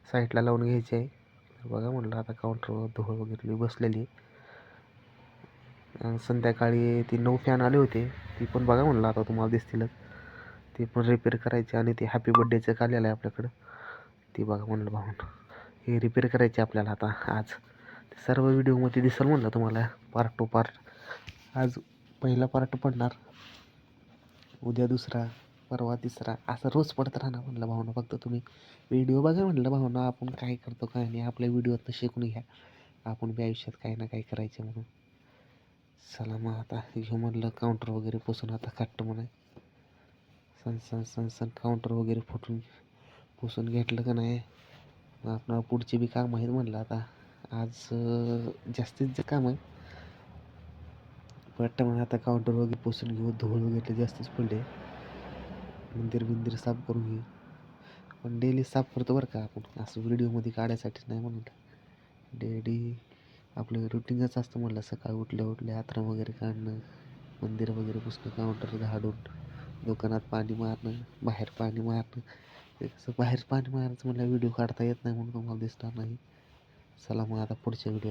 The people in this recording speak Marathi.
साईडला लावून घ्यायची आहे. तर बघा म्हटलं आता काउंटरवर धूळ वगैरे बसलेली. संध्याकाळी ती 9 फॅन आले होते, ती पण बघा म्हणलं आता तुम्हाला दिसतीलच. ते पण रिपेअर करायचे. आणि ते हॅपी बड्डेचं एक आलेलं आहे आपल्याकडं, ती बघा म्हणलं भाऊन हे रिपेअर करायचे आपल्याला आता आज. ते सर्व व्हिडिओमध्ये दिसेल म्हणलं तुम्हाला, पार्ट टू पार्ट. आज पहिला पार्ट पडणार, उद्या दुसरा, परवा तिसरा, असं रोज पडत राहणार म्हणलं भावना. फक्त तुम्ही व्हिडिओ बघा म्हणलं भावना, आपण काय करतो काय नाही आपल्या व्हिडिओतनं शिकून घ्या. आपण बी आयुष्यात काही ना काही करायचे म्हणून. चला मग आता घेऊ म्हटलं काउंटर वगैरे पुसून, आता काटतं म्हणे. सण काउंटर वगैरे पुसून घेतलं का नाही, मग आपल्याला पुढची बी काम आहेत म्हणलं. आता आज जास्तीच काम आहे, वाटतं म्हणून आता काउंटर वगैरे पुसून घेऊ. धूळ वगैरे जास्तच पडले. मंदिर साफ करून घेऊ. पण डेली साफ करतो बरं का आपण, असं व्हिडिओमध्ये काढायसाठी नाही म्हणून. डेली आपलं रुटीनच असतं म्हटलं. सकाळी उठल्या आथरं वगैरे काढणं, मंदिर वगैरे पुसणं, काउंटर झाडून, दुकानात पाणी मारणं, बाहेर पाणी मारणं. ते कसं बाहेर पाणी मारायचं म्हटलं व्हिडिओ काढता येत नाही म्हणून तुम्हाला दिसणार नाही. चला मग आता पुढच्या व्हिडिओ